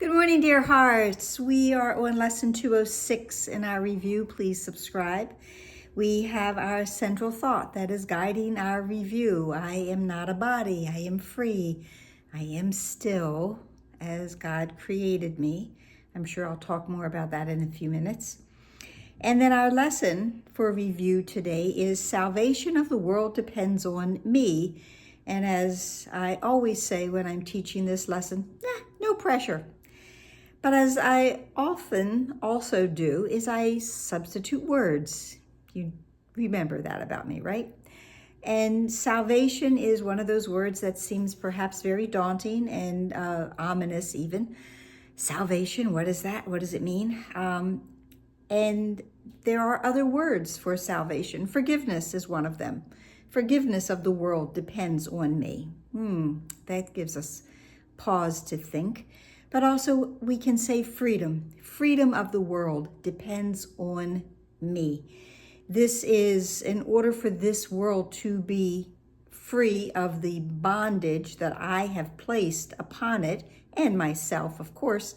Good morning, dear hearts. We are on lesson 206 in our review. Please subscribe. We have our central thought that is guiding our review. I am not a body. I am free. I am still as God created me. I'm sure I'll talk more about that in a few minutes. And then our lesson for review today is salvation of the world depends on me. And as I always say when I'm teaching this lesson, no pressure. But as I often also do, is I substitute words. You remember that about me, right? And salvation is one of those words that seems perhaps very daunting and ominous even. Salvation, what is that? What does it mean? And there are other words for salvation. Forgiveness is one of them. Forgiveness of the world depends on me. That gives us pause to think. But also we can say freedom. Freedom of the world depends on me. This is in order for this world to be free of the bondage that I have placed upon it, and myself, of course,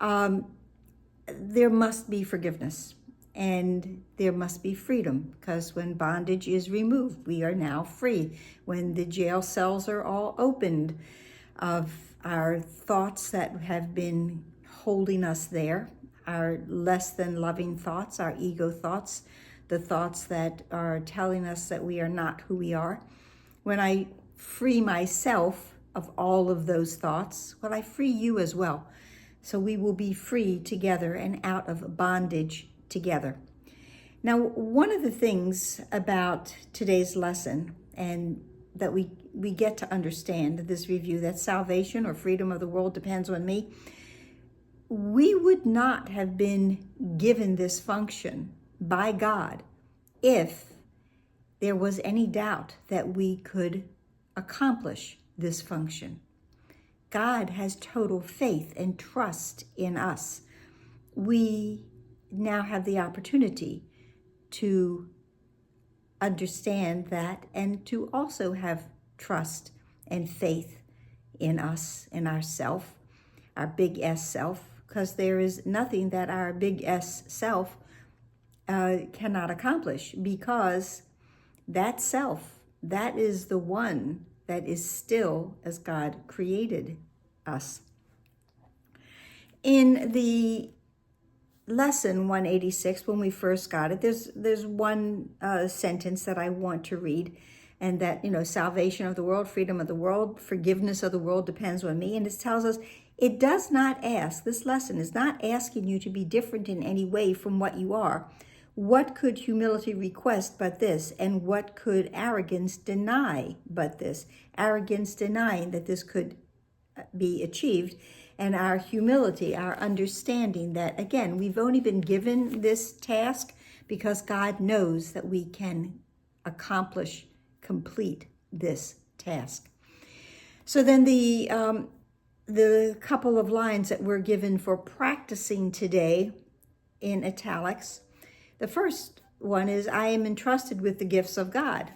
there must be forgiveness and there must be freedom, because when bondage is removed, we are now free. When the jail cells are all opened of our thoughts that have been holding us there, our less than loving thoughts, our ego thoughts, the thoughts that are telling us that we are not who we are. When I free myself of all of those thoughts, well, I free you as well. So we will be free together and out of bondage together. Now, one of the things about today's lesson, and that we get to understand this review, that salvation or freedom of the world depends on me. We would not have been given this function by God if there was any doubt that we could accomplish this function. God has total faith and trust in us. We now have the opportunity to understand that and to also have trust and faith in us, in ourself, our big S self, because there is nothing that our big S self cannot accomplish, because that self, that is the one that is still as God created us. In the lesson 186, when we first got it, there's one sentence that I want to read, and that, salvation of the world, freedom of the world, forgiveness of the world depends on me. And it tells us it does not ask, this lesson is not asking you to be different in any way from what you are. What could humility request but this? And what could arrogance deny but this? Arrogance denying that this could be achieved, and our humility, our understanding that, again, we've only been given this task because God knows that we can complete this task. So then the couple of lines that we're given for practicing today in italics, the first one is, I am entrusted with the gifts of God.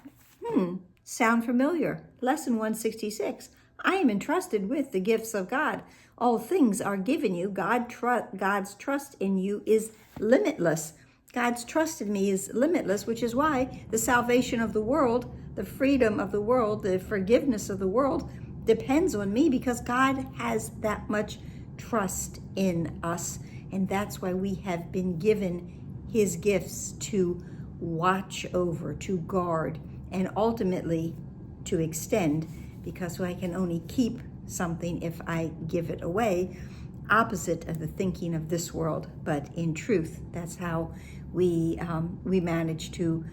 Sound familiar? Lesson 166. I am entrusted with the gifts of God. All things are given you. God's trust in you is limitless. God's trust in me is limitless, which is why the salvation of the world, the freedom of the world, the forgiveness of the world depends on me, because God has that much trust in us. And that's why we have been given his gifts to watch over, to guard, and ultimately to extend, because I can only keep something if I give it away, opposite of the thinking of this world. But in truth, that's how we manage to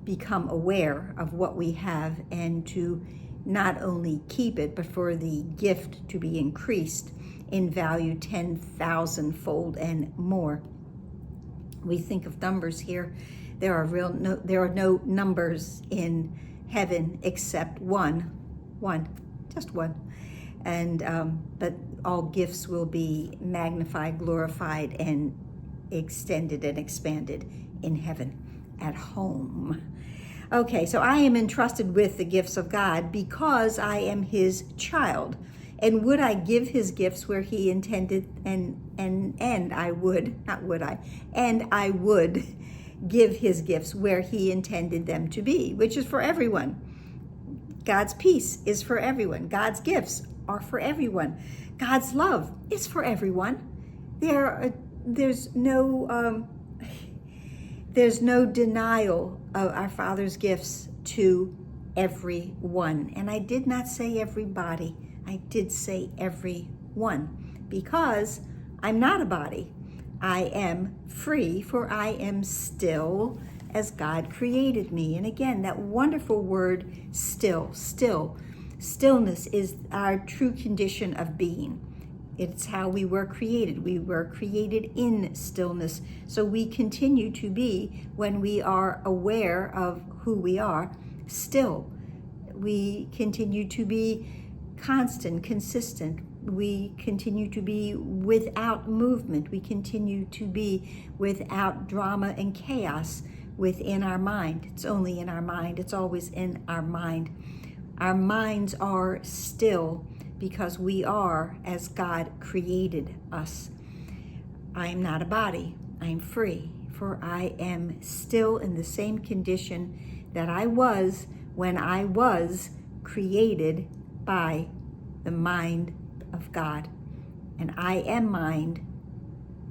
become aware of what we have, and to not only keep it, but for the gift to be increased in value 10,000-fold and more. We think of numbers here. There are no numbers in heaven except one, just one. And but all gifts will be magnified, glorified, and extended and expanded in heaven at home. Okay, so I am entrusted with the gifts of God because I am his child. And would I give his gifts where he intended, and I would, not would I, and I would give his gifts where he intended them to be, which is for everyone. God's peace is for everyone. God's gifts are for everyone. God's love is for everyone. There's no denial of our Father's gifts to everyone. And I did not say everybody. I did say everyone, because I'm not a body. I am free, for I am still as God created me. And again, that wonderful word, still. Stillness is our true condition of being. It's how we were created. We were created in stillness. So we continue to be, when we are aware of who we are, still. We continue to be constant, consistent. We continue to be without movement. We continue to be without drama and chaos within our mind. It's only in our mind. It's always in our mind. Our minds are still because we are as God created us. I am not a body. I am free, for I am still in the same condition that I was when I was created by the mind of God. And I am mind,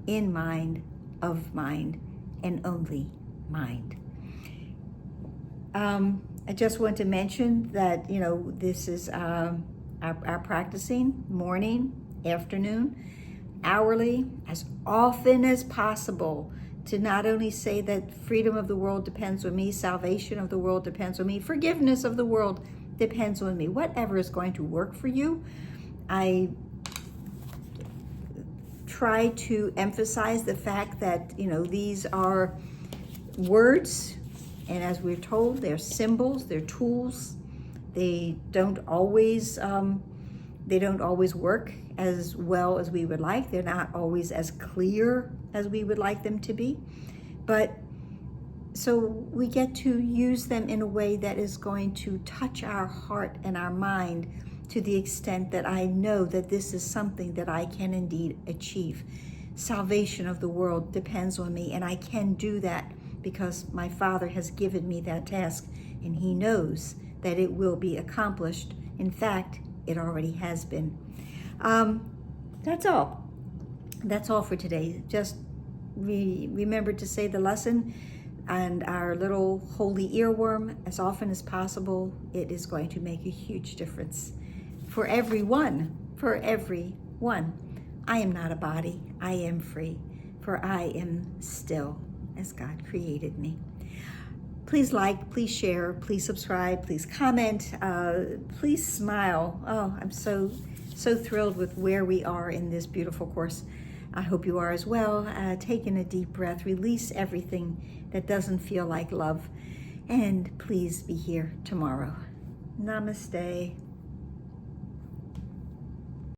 in mind, of mind, and only mind. I just want to mention that, this is our practicing morning, afternoon, hourly, as often as possible, to not only say that freedom of the world depends on me, salvation of the world depends on me, forgiveness of the world depends on me. Whatever is going to work for you, I try to emphasize the fact that, these are words, and as we're told, they're symbols, they're tools. They don't always work as well as we would like. They're not always as clear as we would like them to be. But so we get to use them in a way that is going to touch our heart and our mind, to the extent that I know that this is something that I can indeed achieve. Salvation of the world depends on me, and I can do that because my Father has given me that task, and he knows that it will be accomplished. In fact, it already has been. That's all. That's all for today. Just remember to say the lesson and our little holy earworm as often as possible. It is going to make a huge difference for everyone. For everyone. I am not a body. I am free, for I am still as God created me. Please like, please share, please subscribe, please comment, please smile. Oh, I'm so thrilled with where we are in this beautiful course. I hope you are as well. Take in a deep breath, release everything that doesn't feel like love, and please be here tomorrow. Namaste.